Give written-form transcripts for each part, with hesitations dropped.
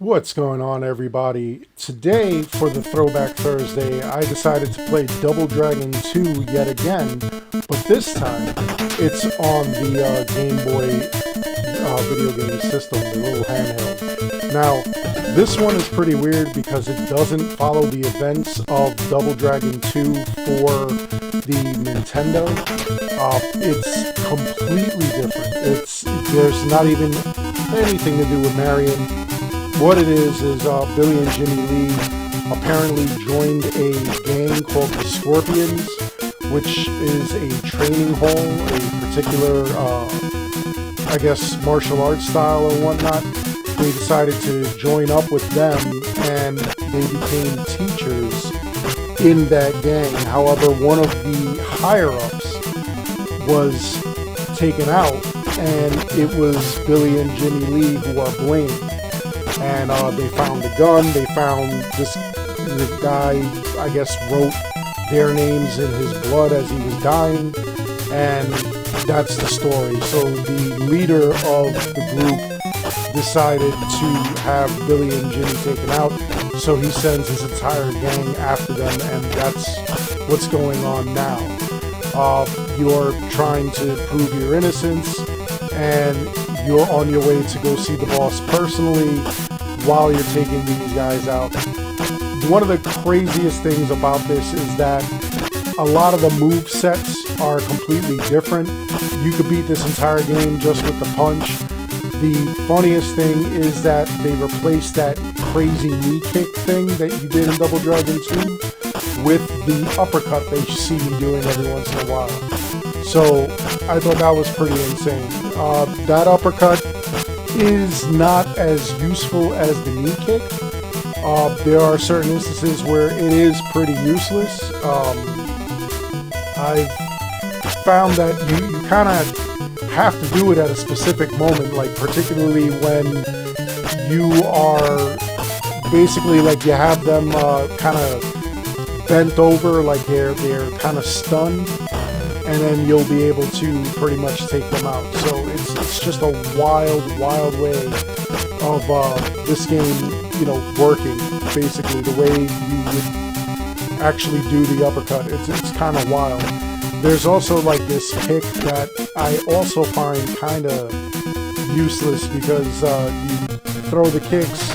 What's going on, everybody? Today, for the Throwback Thursday, I decided to play Double Dragon 2 yet again, but this time it's on the Game Boy video game system, the little handheld. Now, this one is pretty weird because it doesn't follow the events of Double Dragon 2 for the Nintendo. It's completely different. There's not even anything to do with Marion. What it is Billy and Jimmy Lee apparently joined a gang called the Scorpions, which is a training hall, a particular, I guess, martial arts style or whatnot. They decided to join up with them, and they became teachers in that gang. However, one of the higher-ups was taken out, and it was Billy and Jimmy Lee who are blamed. And they found the gun. They found the guy, I guess, wrote their names in his blood as he was dying, and that's the story. So the leader of the group decided to have Billy and Jimmy taken out, so he sends his entire gang after them, and that's what's going on now. You're trying to prove your innocence, and you're on your way to go see the boss personally while you're taking these guys out. One of the craziest things about this is that a lot of the move sets are completely different. You could beat this entire game just with the punch. The funniest thing is that they replaced that crazy knee kick thing that you did in Double Dragon 2 with the uppercut they see you doing every once in a while. So I thought that was pretty insane. That uppercut is not as useful as the knee kick. There are certain instances where it is pretty useless. I've found that you kind of have to do it at a specific moment, like particularly when you are basically like you have them kind of bent over, like they're kind of stunned, and then you'll be able to pretty much take them out. So it's just a wild way of this game, working, basically, the way you would actually do the uppercut. It's kind of wild. There's also like this kick that I also find kind of useless because you throw the kicks,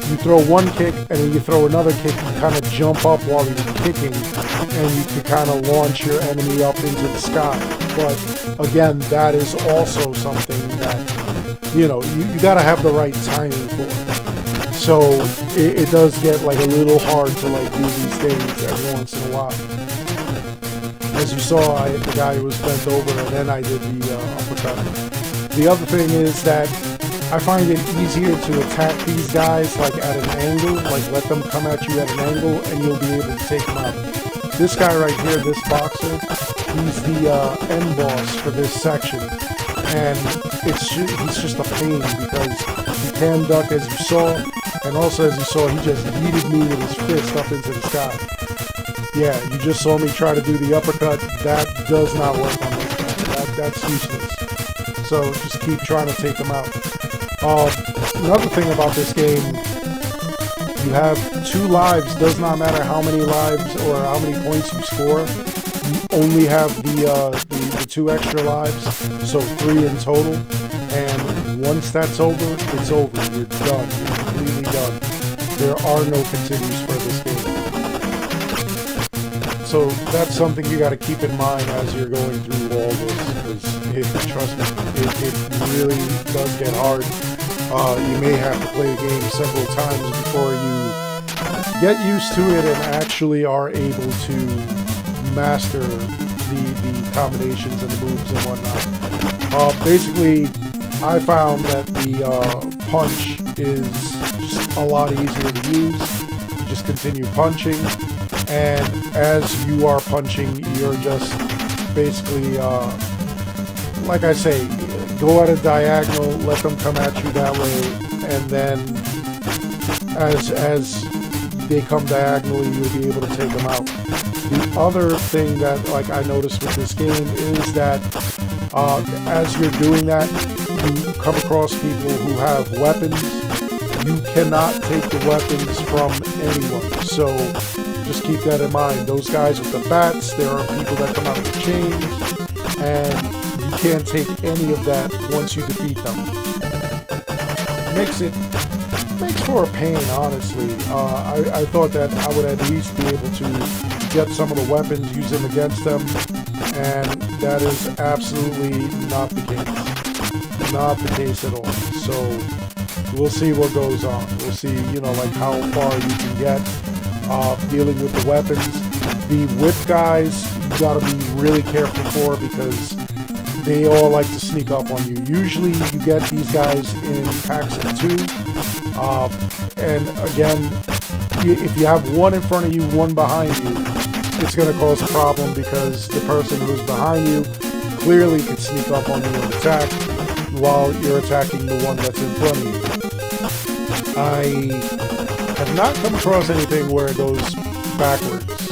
you throw one kick and then you throw another kick, you kind of jump up while you're kicking, and you can kind of launch your enemy up into the sky. But again, that is also something that, you gotta have the right timing for. So it does get like a little hard to like do these things every once in a while. As you saw, I hit the guy who was bent over, and then I did the uppercut. The other thing is that I find it easier to attack these guys like at an angle, like let them come at you at an angle, and you'll be able to take them out. This guy right here, this boxer, he's the end boss for this section, and he's just a pain because he can duck, as you saw, and also as you saw, he just yeeted me with his fist up into the sky. Yeah, you just saw me try to do the uppercut. That does not work on this guy. That's useless. So just keep trying to take them out. Another thing about this game, you have 2 lives. Does not matter how many lives or how many points you score. You only have the 2 extra lives, so 3 in total. And once that's over, it's over. You're done. You're completely done. There are no continues for this game. So that's something you got to keep in mind as you're going through all this, because trust me, it really does get hard. You may have to play the game several times before you get used to it and actually are able to master the combinations and the moves and whatnot. Basically, I found that the punch is just a lot easier to use. You just continue punching, and as you are punching, you're just basically, like I say, go at a diagonal, let them come at you that way, and then as they come diagonally, you'll be able to take them out. The other thing that I noticed with this game is that as you're doing that, you come across people who have weapons you cannot take the weapons from anyone. So just keep that in mind. Those guys with the bats, there are people that come out of the chains, and you can't take any of that once you defeat them. Makes for a pain, honestly. I thought that I would at least be able to get some of the weapons, use them against them, and that is absolutely not the case. Not the case at all. So we'll see what goes on. We'll see, you know, like how far you can get dealing with the weapons. The whip guys, you gotta be really careful for, because they all like to sneak up on you. Usually you get these guys in packs of 2. And again, if you have one in front of you, one behind you, it's going to cause a problem, because the person who's behind you clearly can sneak up on you and attack while you're attacking the one that's in front of you. I have not come across anything where it goes backwards,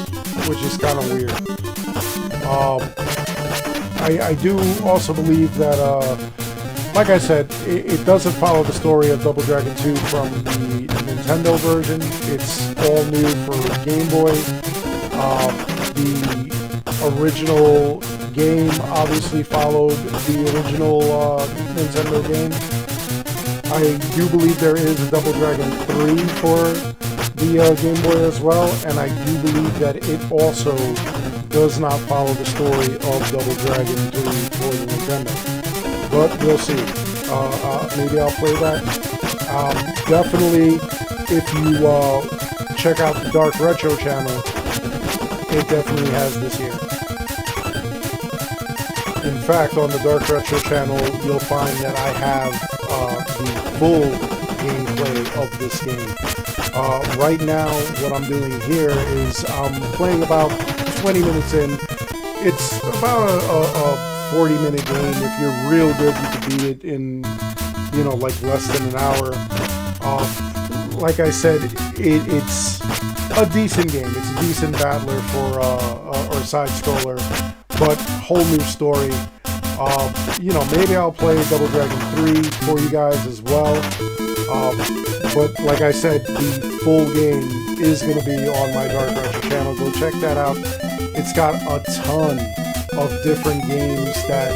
which is kind of weird. I do also believe that, like I said, it doesn't follow the story of Double Dragon 2 from the Nintendo version. It's all new for Game Boy. The original game obviously followed the original Nintendo game. I do believe there is a Double Dragon 3 for the Game Boy as well, and I do believe that it also does not follow the story of Double Dragon 3 for the Nintendo. But we'll see. Maybe I'll play that. Definitely, if you check out the Dark Retro channel, it definitely has this here. In fact, on the Dark Retro channel, you'll find that I have the full gameplay of this game. Right now, what I'm doing here is I'm playing about 20 minutes in. It's about a 40-minute game. If you're real good, you could beat it in, you know, like less than an hour. Like I said, it's a decent game. It's a decent battler for or side scroller, but whole new story. You know, maybe I'll play Double Dragon 3 for you guys as well. But like I said, the full game is going to be on my Dark Retro channel. Go check that out. It's got a ton of different games that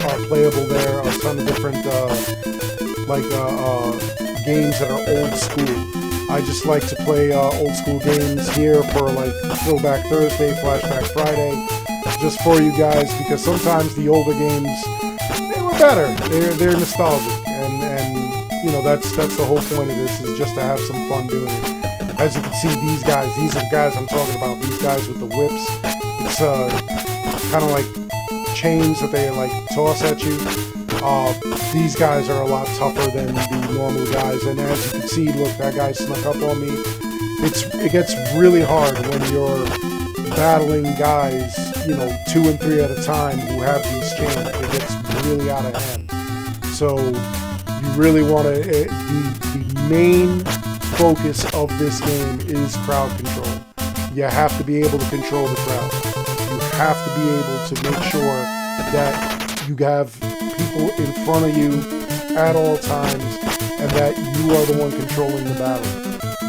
are playable there. A ton of different games that are old school. I just like to play old school games here for like Throwback Thursday, Flashback Friday, just for you guys, because sometimes the older games, they were better. They're nostalgic, and you know, that's the whole point of this, is just to have some fun doing it. As you can see, these are the guys I'm talking about. These guys with the whips. It's kind of like chains that they like toss at you. These guys are a lot tougher than the normal guys, and as you can see, look, that guy snuck up on me. It gets really hard when you're battling guys, you know, 2 and 3 at a time who have these chains. It gets really out of hand. So you really want to, the main focus of this game is crowd control. You have to be able to control the crowd. You have to be able to make sure that you have people in front of you at all times, and that you are the one controlling the battle.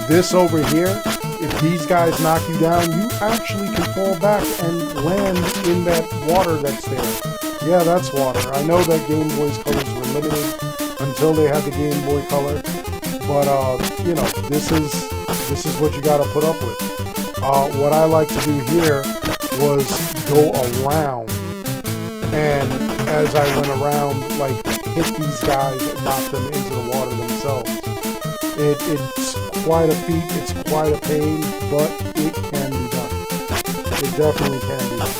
This over here, if these guys knock you down, you actually can fall back and land in that water that's there. Yeah, that's water. I know that Game Boy's colors were limited until they had the Game Boy Color, but you know, this is what you got to put up with. What I like to do here was go around, and as I went around, like, hit these guys and knock them into the water themselves. It's quite a feat, it's quite a pain, but it can be done. It definitely can be done.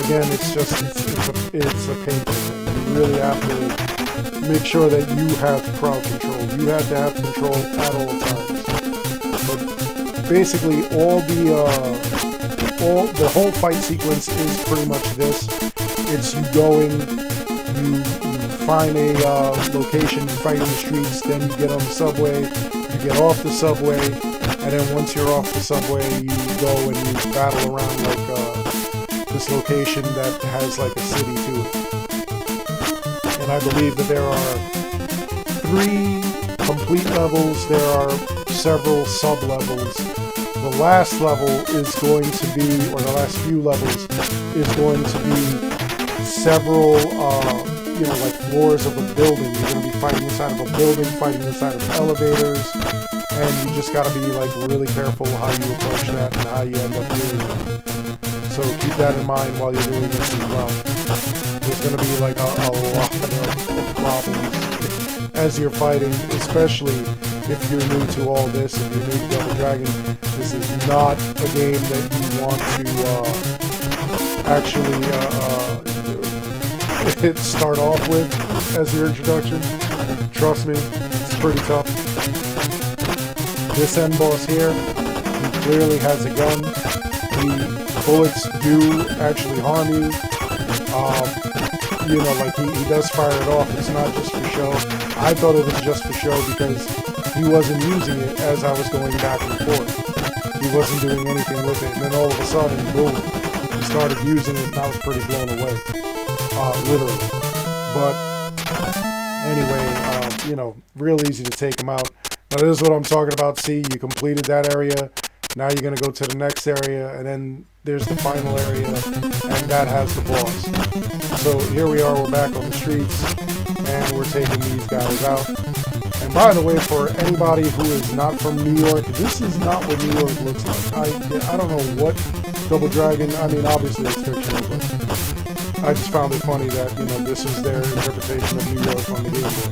Again, it's a painful thing. You really have to make sure that you have crowd control. You have to have control at all times. But basically, the whole fight sequence is pretty much this. It's you going, you find a location, you fight in the streets, then you get on the subway, you get off the subway, and then once you're off the subway, you go and you battle around like this location that has like a city to it. And I believe that there are 3 complete levels. There are several sub-levels. The last level is going to be, or the last few levels, is going to be several, like floors of a building. You're going to be fighting inside of a building, fighting inside of elevators, and you just got to be like really careful how you approach that and how you end up doing it. So keep that in mind while you're doing this as well. There's going to be like a lot of problems as you're fighting, especially if you're new to all this, if you're new to Double Dragon. This is not a game that you want to actually start off with as your introduction. Trust me, it's pretty tough. This end boss here, he clearly has a gun. The bullets do actually harm you. Like he does fire it off. It's not just for show. I thought it was just for show because he wasn't using it as I was going back and forth. He wasn't doing anything with it. And then all of a sudden, boom, he started using it and I was pretty blown away. Literally. But anyway, real easy to take him out. Now this is what I'm talking about. See, you completed that area. Now you're going to go to the next area, and then there's the final area, and that has the boss. So here we are, we're back on the streets, and we're taking these guys out. And by the way, for anybody who is not from New York, this is not what New York looks like. I don't know what Double Dragon, I mean, obviously it's fictional, but I just found it funny that, this is their interpretation of New York on the Game Boy.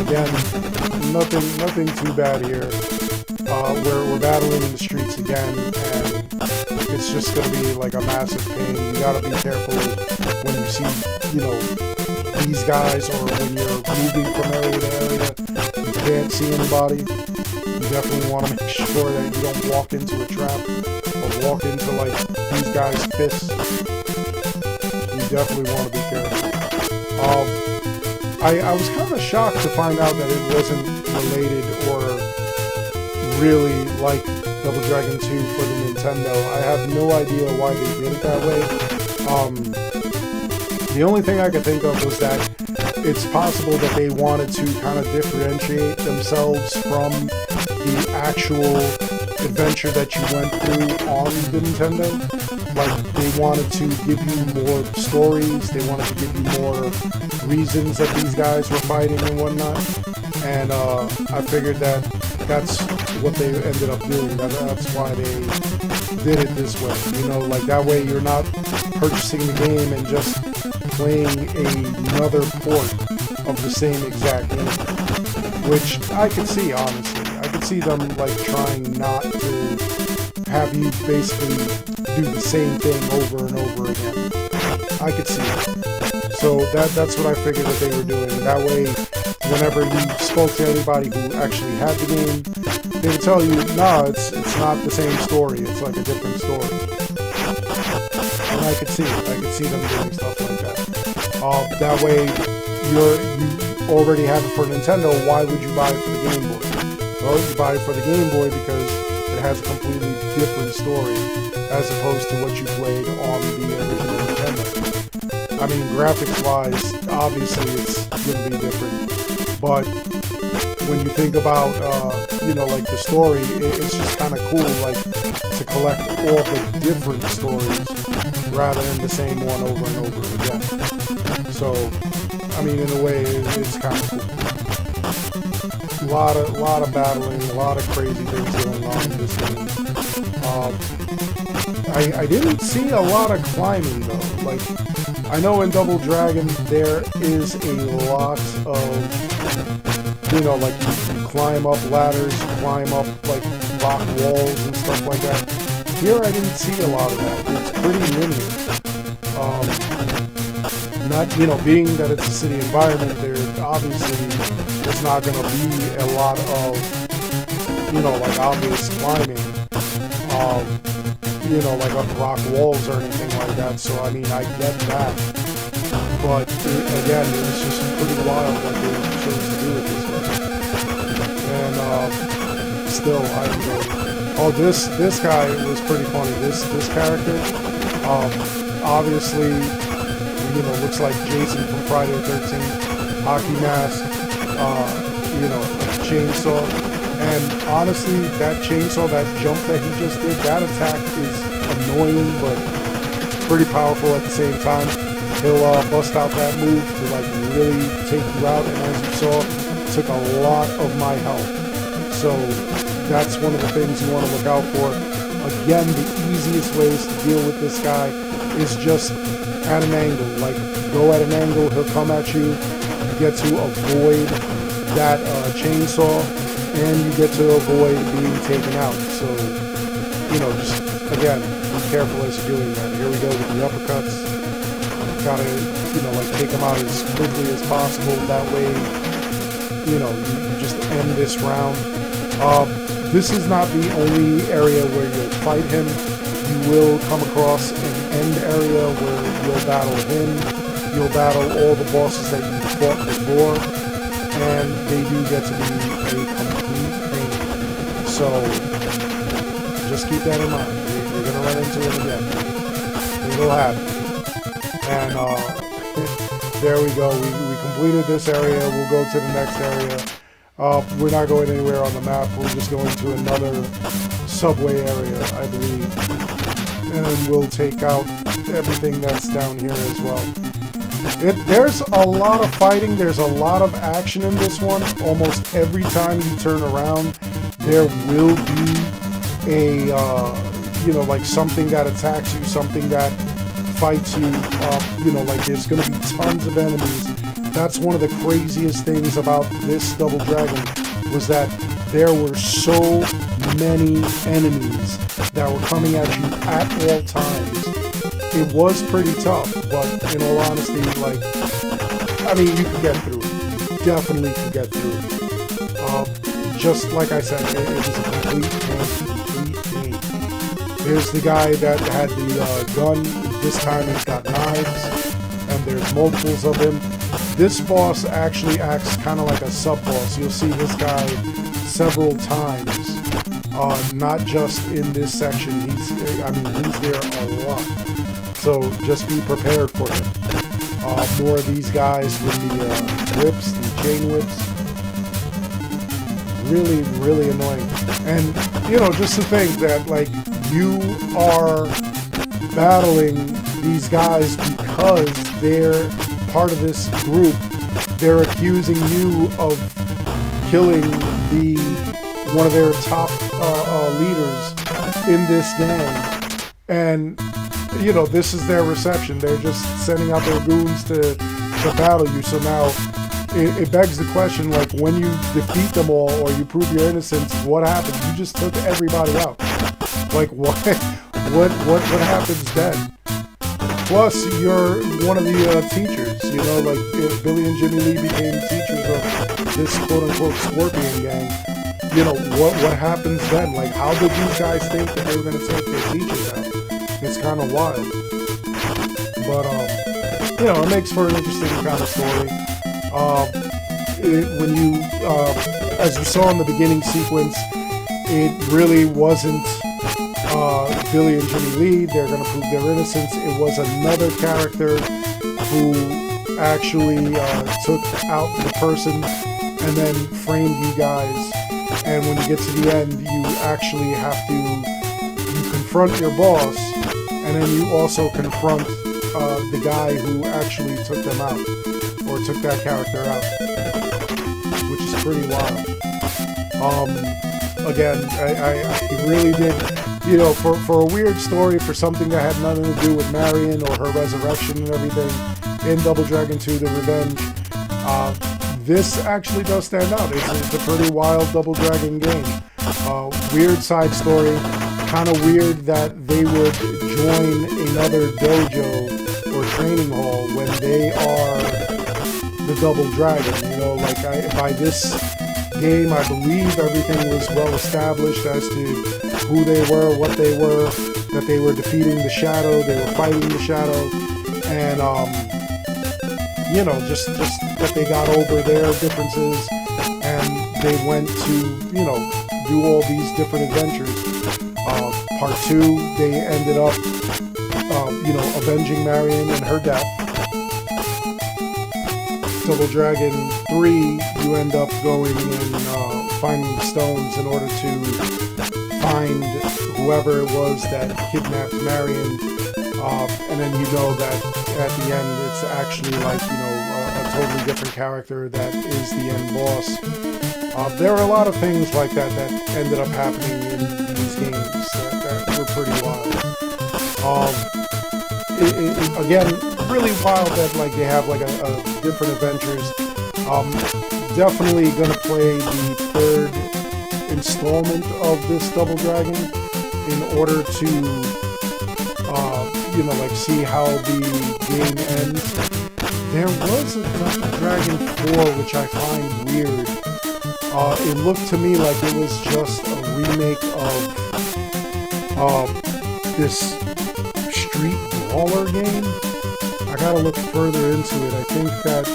Again, nothing too bad here. We're battling in the streets again, and it's just going to be like a massive pain. You got to be careful when you see, these guys, or when you're moving from area to area, you can't see anybody. You definitely want to make sure that you don't walk into a trap or walk into like these guys' fists. You definitely want to be careful. I was kind of shocked to find out that it wasn't related or really like Double Dragon 2 for the Nintendo. I have no idea why they did it that way. The only thing I could think of was that it's possible that they wanted to kind of differentiate themselves from the actual adventure that you went through on the Nintendo. Like, they wanted to give you more stories, they wanted to give you more reasons that these guys were fighting and whatnot. And I figured that that's what they ended up doing. That's why they did it this way. Like that way you're not purchasing the game and just playing another port of the same exact game. Which I could see, honestly. I could see them like trying not to have you basically do the same thing over and over again. I could see it. So that's what I figured that they were doing. That way, whenever you spoke to anybody who actually had the game, they would tell you, nah, it's not the same story. It's like a different story. And I could see it. I could see them doing stuff like that. That way, you already have it for Nintendo. Why would you buy it for the Game Boy? Well, you buy it for the Game Boy because it has a completely different story as opposed to what you played on the original Nintendo. I mean, graphics-wise, obviously it's going to be different, but when you think about, like the story, it's just kind of cool, like, to collect all the different stories rather than the same one over and over again. So, I mean, in a way, it's kind of cool. A lot of battling, a lot of crazy things going on in this game. I didn't see a lot of climbing though. Like, I know in Double Dragon there is a lot of, like you climb up ladders, you climb up like rock walls and stuff like that. Here I didn't see a lot of that. It's pretty linear. Not, being that it's a city environment, there obviously there's not going to be a lot of, like obvious climbing, like up rock walls or anything like that. So, I mean, I get that. But, again, it was just pretty wild what they chose to do with this game. And, still, I enjoyed it. Oh, this guy was pretty funny. This character, obviously, looks like Jason from Friday the 13th. hockey mask, you know, chainsaw. And honestly, that chainsaw, that jump that he just did, that attack is annoying, but pretty powerful at the same time. He'll bust out that move to like really take you out, and as you saw, took a lot of my health. So that's one of the things you want to look out for. Again, the easiest ways to deal with this guy is just at an angle. Like, go at an angle, he'll come at you. You get to avoid that chainsaw, and you get to avoid being taken out. So, you know, just, again, be careful as you're doing that. Here we go with the uppercuts. Gotta, you know, like, take them out as quickly as possible. That way, you know, you just end this round. This is not the only area where you'll fight him. You will come across an end area where you'll battle him. You'll battle all the bosses that you fought before, and they do get to be a complete pain. So just keep that in mind. You're gonna run into him again. It will happen. And there we go. We completed this area. We'll go to the next area. We're not going anywhere on the map. We're just going to another subway area, I believe. And we'll take out everything that's down here as well. There's a lot of fighting. There's a lot of action in this one. Almost every time you turn around, there will be a, you know, like something that attacks you, something that fights you. You know, like there's going to be tons of enemies. That's one of the craziest things about this Double Dragon, was that there were so many enemies that were coming at you at all times. It was pretty tough, but in all honesty, like, I mean, you can get through it. You definitely can get through it. Just like I said, it was a complete game. Here's the guy that had the gun. This time he's got knives, and there's multiples of him. This boss actually acts kind of like a sub-boss. You'll see this guy several times, not just in this section. He's there a lot. So just be prepared for him. More of these guys with the whips, the chain whips. Really, really annoying. And, you know, just to think that, like, you are battling these guys because they're part of this group. They're accusing you of killing one of their top leaders in this gang. And, you know, this is their reception. They're just sending out their goons to battle you. So now it begs the question, like, when you defeat them all or you prove your innocence, what happens? You just took everybody out. Like, what happens then? Plus, you're one of the teachers, you know, like if Billy and Jimmy Lee became teachers of this quote-unquote Scorpion gang, you know, what happens then? Like, how did these guys think that they were going to take their teachers out? It's kind of wild. But, you know, it makes for an interesting kind of story. When you, as you saw in the beginning sequence, it really wasn't Billy and Jimmy Lee. They're going to prove their innocence. It was another character who actually took out the person and then framed you guys. And when you get to the end, you actually have to, you confront your boss, and then you also confront the guy who actually took them out, or took that character out, which is pretty wild. Again, I really did, you know, for a weird story, for something that had nothing to do with Marion or her resurrection and everything in Double Dragon 2: The Revenge, this actually does stand out. It's a pretty wild Double Dragon game. Weird side story, kind of weird that they would join another dojo or training hall when they are the Double Dragon. You know, like by this game, I believe everything was well established as to who they were, what they were, that they were defeating the Shadow, they were fighting the Shadow, and you know, just that they got over their differences and they went to, you know, do all these different adventures. Part 2, they ended up, you know, avenging Marion and her death. Double Dragon 3, you end up going and finding stones in order to find whoever it was that kidnapped Marion, and then you know that at the end it's actually like, you know, a totally different character that is the end boss. There are a lot of things like that that ended up happening in these games that were pretty wild. Again, really wild that like they have like a different adventures. Definitely gonna play the third installment of this Double Dragon in order to you know, like see how the game ends. There was a Double Dragon 4 which I find weird. It looked to me like it was just a remake of this street brawler game. I gotta look further into it. I think that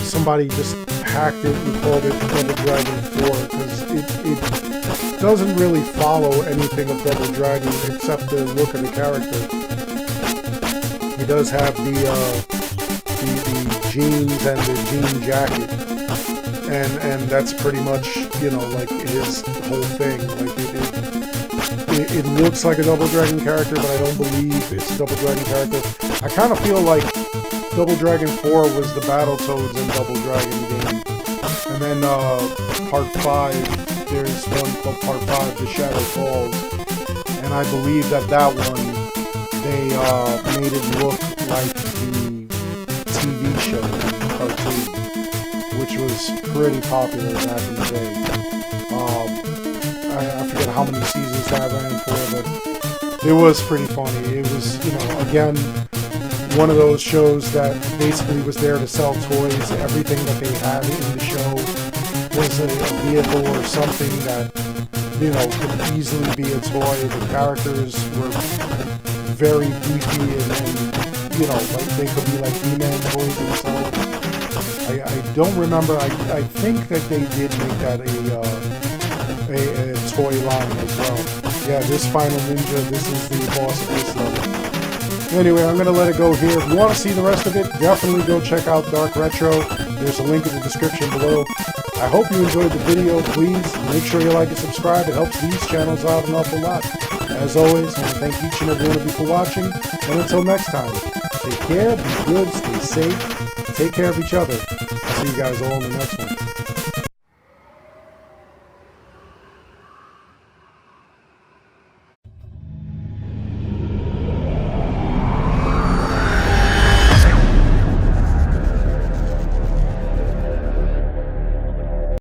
somebody just hacked it and called it Double Dragon 4 because it doesn't really follow anything of Double Dragon except the look of the character. He does have the jeans and the jean jacket, and that's pretty much, you know, like his whole thing. Like it looks like a Double Dragon character, but I don't believe it's a Double Dragon character. I kind of feel like Double Dragon 4 was the Battletoads in Double Dragon game. And then Part 5, there's one called Part 5, The Shadow Falls. And I believe that one, they made it look like the TV show, the cartoon, which was pretty popular back in the day. I forget how many seasons that ran for, but it was pretty funny. It was, you know, again, one of those shows that basically was there to sell toys. Everything that they had in the show was a vehicle or something that, you know, could easily be a toy. The characters were very beefy and you know, like they could be like He-Man toys themselves. I don't remember. I think that they did make that a toy line as well. Yeah, this Final Ninja, this is the boss of this level. Anyway, I'm going to let it go here. If you want to see the rest of it, definitely go check out Dark Retro. There's a link in the description below. I hope you enjoyed the video. Please make sure you like and subscribe. It helps these channels out an awful lot. As always, I want to thank each and every one of you for watching. And until next time, take care, be good, stay safe, take care of each other. I'll see you guys all in the next one.